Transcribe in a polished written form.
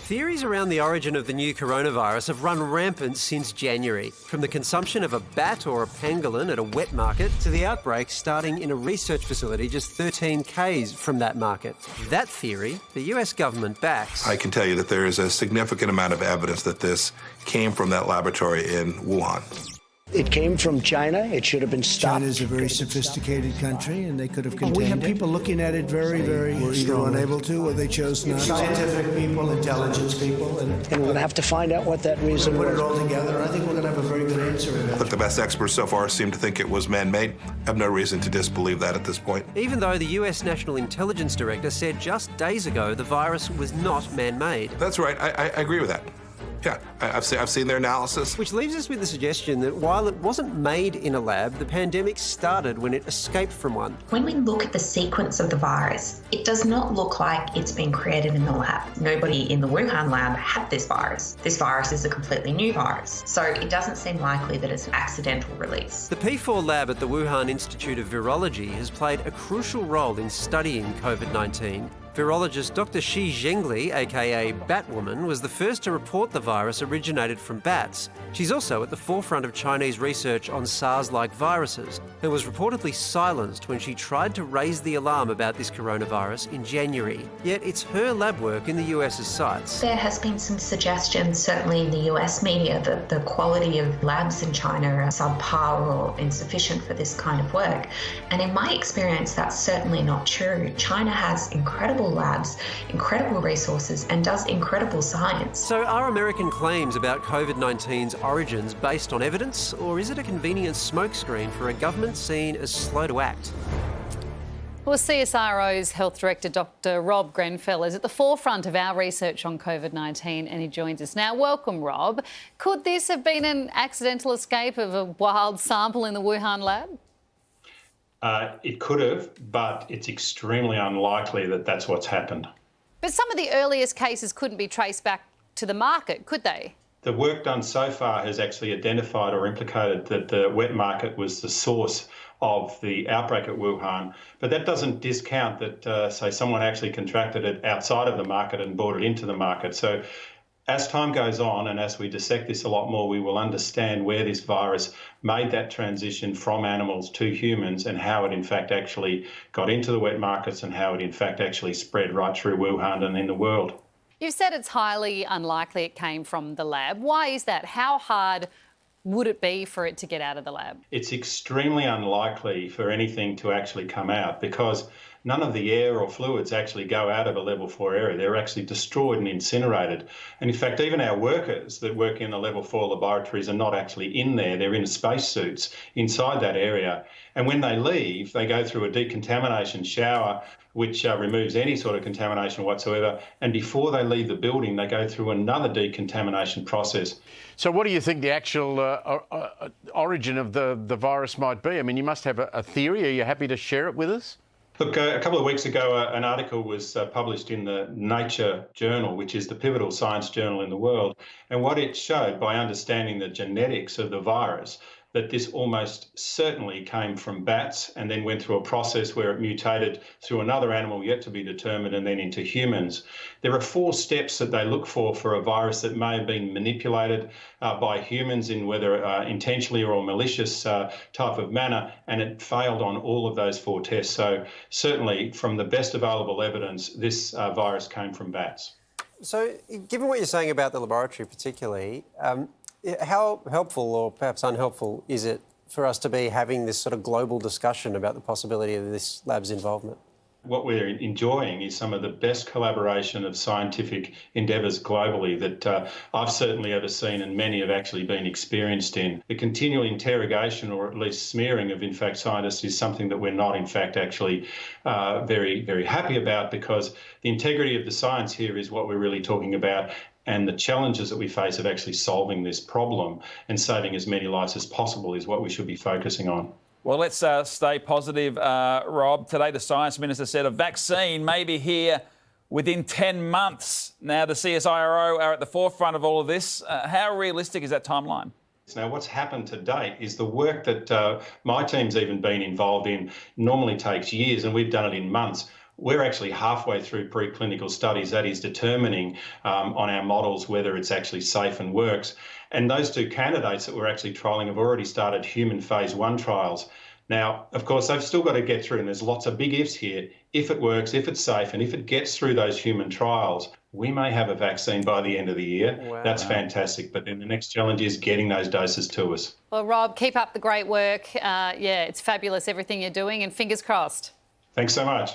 Theories around the origin of the new coronavirus have run rampant since January, from the consumption of a bat or a pangolin at a wet market to the outbreak starting in a research facility just 13 k's from that market. That theory, the US government backs. I can tell you that there is a significant amount of evidence that this came from that laboratory in Wuhan. It came from China. It should have been stopped. China's a very sophisticated country, and they could have contained we have people looking at it very, very Were either strongly. unable to, or they chose not. Scientific people, intelligence people, and And we're going to have to find out what that reason put it was. all together. I think we're going to have a very good answer in that. Look, the best experts so far seem to think it was man-made. I have no reason to disbelieve that at this point. Even though the US National Intelligence Director said just days ago the virus was not man-made. That's right. I agree with that. Yeah, I've seen their analysis. Which leaves us with the suggestion that while it wasn't made in a lab, the pandemic started when it escaped from one. When we look at the sequence of the virus, it does not look like it's been created in the lab. Nobody in the Wuhan lab had this virus. This virus is a completely new virus. So it doesn't seem likely that it's an accidental release. The P4 lab at the Wuhan Institute of Virology has played a crucial role in studying COVID-19. Virologist Dr. Shi Zhengli, aka Batwoman, was the first to report the virus originated from bats. She's also at the forefront of Chinese research on SARS-like viruses and was reportedly silenced when she tried to raise the alarm about this coronavirus in January. Yet it's her lab work in the US's sights. There has been some suggestions, certainly in the US media, that the quality of labs in China are subpar or insufficient for this kind of work. And in my experience, that's certainly not true. China has incredible labs, incredible resources, and does incredible science. So are American claims about COVID-19's origins based on evidence, or is it a convenient smokescreen for a government seen as slow to act? Well, CSIRO's Health Director, Dr. Rob Grenfell, is at the forefront of our research on COVID-19 and he joins us now. Welcome, Rob. Could this have been an accidental escape of a wild sample in the Wuhan lab? It could have, but it's extremely unlikely that that's what's happened. But some of the earliest cases couldn't be traced back to the market, could they? The work done so far has actually identified or implicated that the wet market was the source of the outbreak at Wuhan, but that doesn't discount that, say, someone actually contracted it outside of the market and brought it into the market. So as time goes on and as we dissect this a lot more, we will understand where this virus made that transition from animals to humans and how it in fact actually got into the wet markets and how it in fact actually spread right through Wuhan and in the world. You've said it's highly unlikely it came from the lab. Why is that? How hard would it be for it to get out of the lab? It's extremely unlikely for anything to actually come out because none of the air or fluids actually go out of a level 4 area. They're actually destroyed and incinerated. And in fact, even our workers that work in the level 4 laboratories are not actually in there. They're in spacesuits inside that area. And when they leave, they go through a decontamination shower which removes any sort of contamination whatsoever. And before they leave the building, they go through another decontamination process. So what do you think the actual origin of the virus might be? I mean, you must have a theory. Are you happy to share it with us? Look, a couple of weeks ago, an article was published in the Nature journal, which is the pivotal science journal in the world. And what it showed, by understanding the genetics of the virus, that this almost certainly came from bats and then went through a process where it mutated through another animal yet to be determined and then into humans. There are 4 steps that they look for a virus that may have been manipulated by humans in whether intentionally or malicious type of manner, and it failed on all of those 4 tests. So certainly from the best available evidence, this virus came from bats. So given what you're saying about the laboratory particularly, how helpful or perhaps unhelpful is it for us to be having this sort of global discussion about the possibility of this lab's involvement? What we're enjoying is some of the best collaboration of scientific endeavours globally that I've certainly ever seen and many have actually been experienced in. The continual interrogation or at least smearing of, in fact, scientists is something that we're not, in fact, actually very, very happy about because the integrity of the science here is what we're really talking about. And the challenges that we face of actually solving this problem and saving as many lives as possible is what we should be focusing on. Well, let's stay positive, Rob. Today, the Science Minister said a vaccine may be here within 10 months. Now, the CSIRO are at the forefront of all of this. How realistic is that timeline? Now, what's happened to date is the work that my team's even been involved in normally takes years, and we've done it in months. We're actually halfway through preclinical studies, that is determining on our models whether it's actually safe and works. And those two candidates that we're actually trialling have already started human phase 1 trials. Now, of course, they've still got to get through, and there's lots of big ifs here. If it works, if it's safe, and if it gets through those human trials, we may have a vaccine by the end of the year. Wow. That's fantastic. But then the next challenge is getting those doses to us. Well, Rob, keep up the great work. Yeah, it's fabulous, everything you're doing, and fingers crossed. Thanks so much.